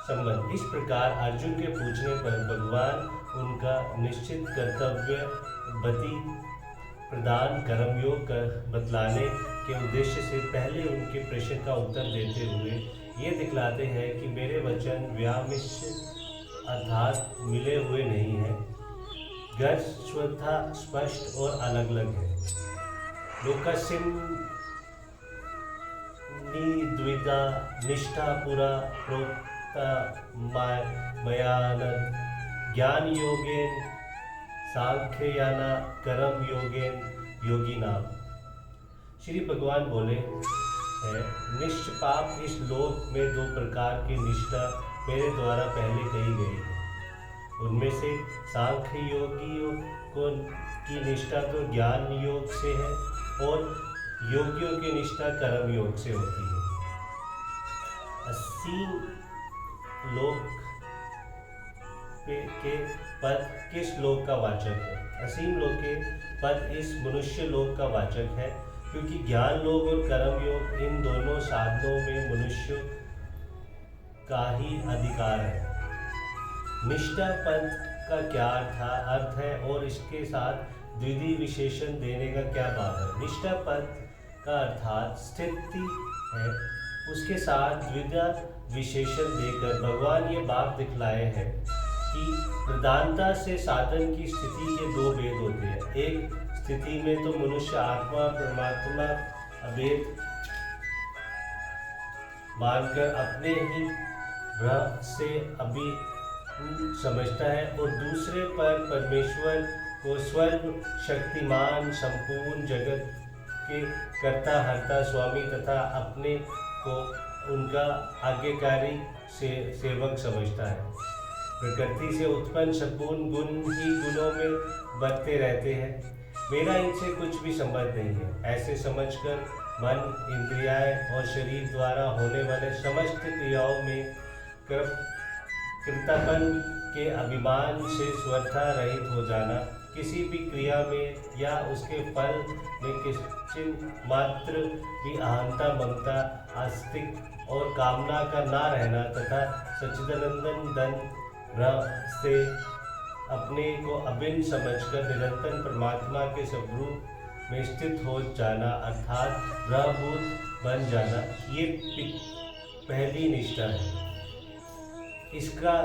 संबंध। इस प्रकार अर्जुन के पूछने पर भगवान उनका निश्चित कर्तव्य बति प्रदान कर्मयोग कर बतलाने के उद्देश्य से पहले उनके प्रश्न का उत्तर देते हुए ये दिखलाते हैं कि मेरे वचन व्यामिश्र अर्थात मिले हुए नहीं हैं, गर्भ स्वतः स्पष्ट और अलग अलग है। लोकसिम द्विधा निष्ठा पुरा प्रोक्ता मयानद ज्ञान योगेन सांख्ययाना कर्म योगेन योगिना। श्री भगवान बोले हैं, निष्पाप इस लोक में दो प्रकार की निष्ठा मेरे द्वारा पहले कही गई है। उनमें से सांख्य योगियों की निष्ठा तो ज्ञान योग से है और योगियों की निष्ठा कर्म योग से होती है। असीम लोक के पद किस लोक का वाचक है? असीम लोक के पद इस मनुष्य लोक का वाचक है, क्योंकि ज्ञान योग और कर्म योग इन दोनों साधनों में मनुष्य का ही अधिकार है। निष्ठा पद का क्या अर्थ है और इसके साथ द्विधि विशेषण देने का क्या भाव है? निष्ठा पद का अर्थात स्थिति है, उसके साथ द्विधा विशेषण देकर भगवान ये बात दिखलाए हैं कि प्रधानता से साधन की स्थिति के दो भेद होते हैं। एक स्थिति में तो मनुष्य आत्मा परमात्मा अभेद मानकर अपने ही भ्रम से अभी समझता है और दूसरे पर परमेश्वर को सर्व शक्तिमान संपूर्ण जगत के कर्ता हर्ता स्वामी तथा अपने को उनका आज्ञाकारी सेवक समझता है। प्रकृति से उत्पन्न संपूर्ण गुण ही गुणों में बरते रहते हैं। मेरा इनसे कुछ भी संबंध नहीं है, ऐसे समझकर मन इंद्रियाएं और शरीर द्वारा होने वाले समस्त क्रियाओं में कृतापन के अभिमान से स्वतः रहित हो जाना, किसी भी क्रिया में या उसके फल में किंचित मात्र भी अहंता ममता आस्तिक और कामना का ना रहना तथा सच्चिदानंद धन से अपने को अभिन्न समझकर निरंतर परमात्मा के स्वरूप में स्थित हो जाना अर्थात ब्रह्मभूत बन जाना, ये पहली निष्ठा है। इसका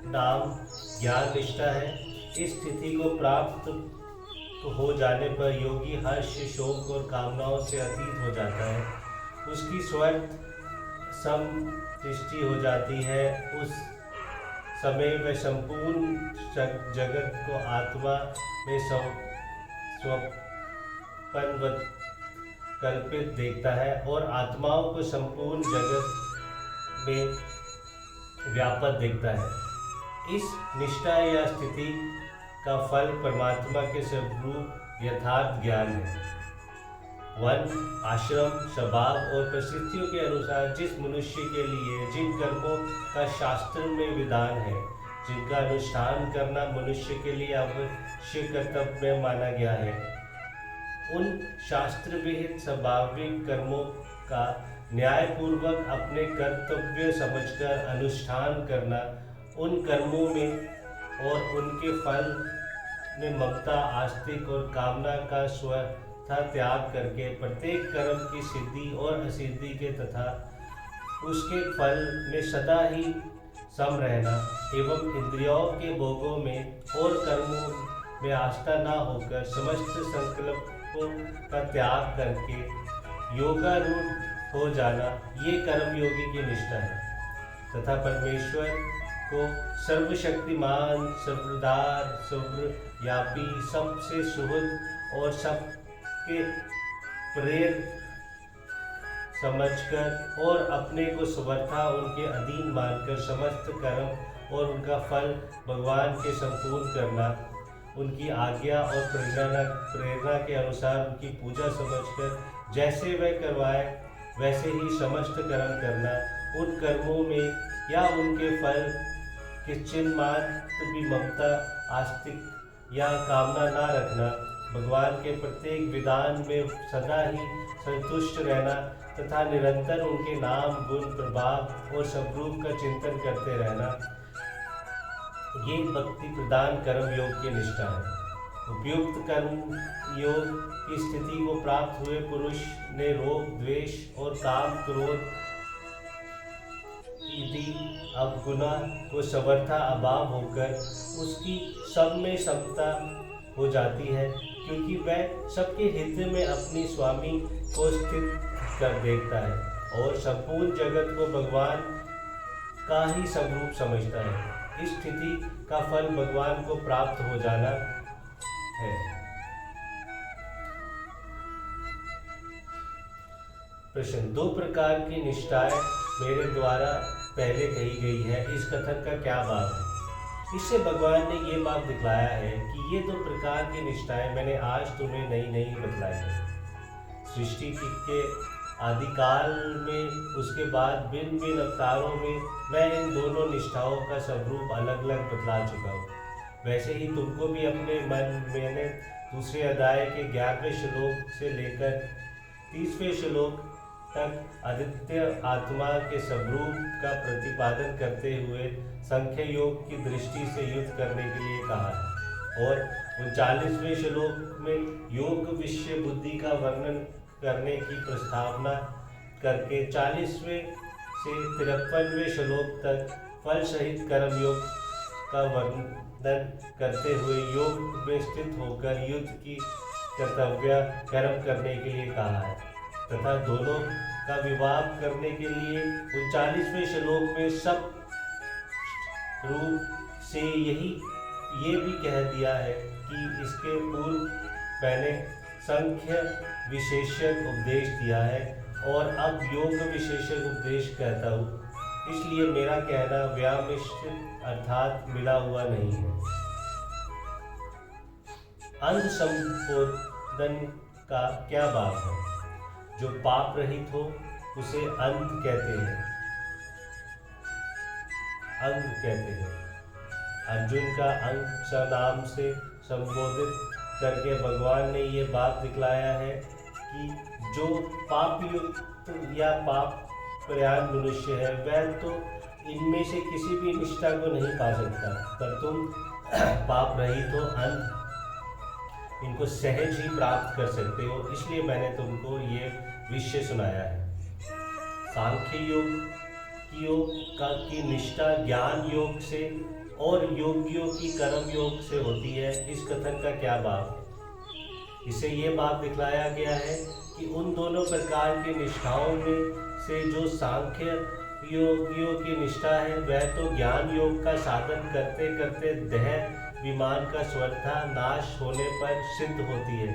नाम ज्ञान निष्ठा है। इस स्थिति को प्राप्त हो जाने पर योगी हर्ष शोक और कामनाओं से अतीत हो जाता है, उसकी स्वयं समदृष्टि हो जाती है। उस समय वह संपूर्ण जगत को आत्मा में स्वपनवत कल्पित देखता है और आत्माओं को संपूर्ण जगत में व्यापक देखता है। इस निष्ठा या स्थिति का फल परमात्मा के स्वरूप यथार्थ ज्ञान है। वन आश्रम स्वभाव और परिस्थितियों के अनुसार जिस मनुष्य के लिए जिन कर्मों का शास्त्र में विधान है, जिनका अनुष्ठान करना मनुष्य के लिए अवश्य कर्तव्य माना गया है, उन शास्त्र विहित स्वाभाविक कर्मों का न्यायपूर्वक अपने कर्तव्य समझकर अनुष्ठान करना, उन कर्मों में और उनके फल में ममता आस्तिक और कामना का स्वतः त्याग करके प्रत्येक कर्म की सिद्धि और असिद्धि के तथा उसके फल में सदा ही सम रहना एवं इंद्रियों के भोगों में और कर्मों में आस्था न होकर समस्त संकल्पों का त्याग करके योगारूढ़ हो जाना, ये कर्मयोगी की निष्ठा है। तथा परमेश्वर को सर्वशक्तिमान सर्वदार सर्वव्यापी सबसे सुहृद और सबके प्रेर समझकर और अपने को सर्वथा उनके अधीन मानकर समस्त कर्म और उनका फल भगवान के संपूर्ण करना, उनकी आज्ञा और प्रेरणा के अनुसार उनकी पूजा समझकर जैसे वह करवाए वैसे ही समस्त कर्म करना, उन कर्मों में या उनके फल किंचित मात्र भी ममता आस्तिक या कामना ना रखना, भगवान के प्रत्येक विधान में सदा ही संतुष्ट रहना, तथा निरंतर उनके नाम, गुण, प्रभाव और स्वरूप का चिंतन करते रहना, ये भक्ति प्रदान कर्म योग की निष्ठा है। उपयुक्त कर्म योग की स्थिति को प्राप्त हुए पुरुष ने रोग, द्वेष और काम, क्रोध इति अवगुणा को समर्था अभाव होकर उसकी सब में समता हो जाती है, क्योंकि वह सबके हृदय में अपनी स्वामी को स्थित कर देखता है और संपूर्ण जगत को भगवान का ही स्वरूप समझता है। इस स्थिति का फल भगवान को प्राप्त हो जाना है। प्रश्न: दो प्रकार की निष्ठाएं मेरे द्वारा पहले कही गई है, इस कथन का क्या भाव है? इससे भगवान ने ये बात दिखलाया है कि ये दो प्रकार की निष्ठाएं मैंने आज तुम्हें नई नई बतलाई है। सृष्टि के आदिकाल में, उसके बाद भिन्न भिन्न अवतारों में मैं इन दोनों निष्ठाओं का स्वरूप अलग अलग बतला चुका हूँ। वैसे ही तुमको भी अपने मन मैंने दूसरे अध्याय के 11वें श्लोक से लेकर 30वें श्लोक तक आदित्य आत्मा के स्वरूप का प्रतिपादन करते हुए संख्य योग की दृष्टि से युद्ध करने के लिए कहा है और 39वें श्लोक में योग विषय बुद्धि का वर्णन करने की प्रस्तावना करके 40वें से 53वें श्लोक तक फल सहित कर्म योग का वर्णन करते हुए योग में स्थित होकर युद्ध की कर्तव्य कर्म करने के लिए कहा है तथा दोनों का विवाह करने के लिए 39वें श्लोक में सब रूप से ये भी कह दिया है कि इसके पूर्व मैंने संख्य विशेषक उपदेश दिया है और अब योग विशेषक उपदेश कहता हूँ, इसलिए मेरा कहना व्यामिश्रित अर्थात मिला हुआ नहीं है। अंध संबोधन का क्या भाव है? जो पाप रहित हो उसे अंध कहते हैं, अंग कहते हैं। अर्जुन का अंग सनाम से संबोधित करके भगवान ने ये बात दिखलाया है कि जो पाप युक्त या पाप प्रयाण मनुष्य है वह तो इनमें से किसी भी निष्ठा को नहीं पा सकता, पर तुम पाप रहित हो, अंत इनको सहज ही प्राप्त कर सकते हो, इसलिए मैंने तुमको ये विषय सुनाया है। सांख्य योग की निष्ठा ज्ञान योग से और योगियों की कर्म योग से होती है, इस कथन का क्या भाव? इसे ये बात दिखलाया गया है कि उन दोनों प्रकार की निष्ठाओं में से जो सांख्य योगियों की निष्ठा है वह तो ज्ञान योग का साधन करते करते देह विमान का स्वतः नाश होने पर सिद्ध होती है,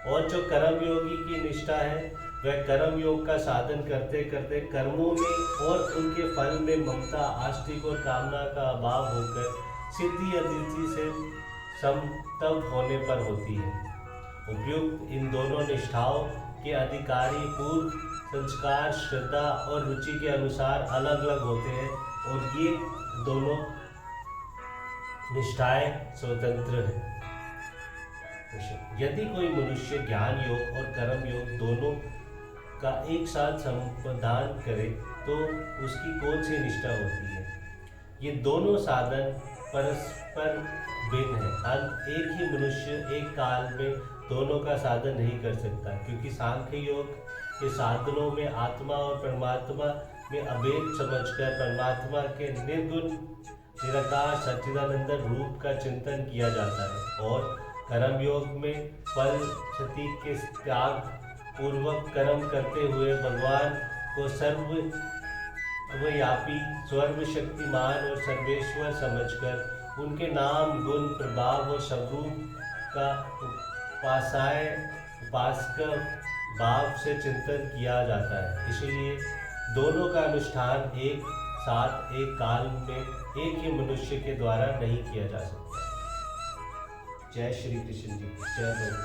और जो कर्म योगी की निष्ठा है वह कर्म योग का साधन करते करते कर्मों में और उनके फल में ममता, आस्तिक और कामना का अभाव होकर सिद्धि अदिति से समतव होने पर होती है। उपयुक्त इन दोनों निष्ठाओं के अधिकारी पूर्व संस्कार, श्रद्धा और रुचि के अनुसार अलग अलग होते हैं और ये दोनों निष्ठाएं स्वतंत्र हैं। यदि कोई मनुष्य ज्ञान योग और कर्म योग दोनों का एक साथ संपादन करे तो उसकी कौन सी निष्ठा होती है? ये दोनों साधन परस्पर भिन्न है। एक ही मनुष्य एक काल में दोनों का साधन नहीं कर सकता, क्योंकि सांख्य योग के साधनों में आत्मा और परमात्मा में अभेद समझकर परमात्मा के निर्गुण निराकार सच्चिदानंद रूप का चिंतन किया जाता है, और कर्म योग में फल क्षति के त्याग पूर्वक कर्म करते हुए भगवान को सर्वव्यापी, सर्वशक्तिमान और सर्वेश्वर समझकर उनके नाम, गुण, प्रभाव और स्वरूप का उपासक भाव से चिंतन किया जाता है। इसलिए दोनों का अनुष्ठान एक साथ एक काल में एक ही मनुष्य के द्वारा नहीं किया जा सकता। जय श्री कृष्ण जी, जय गुरु।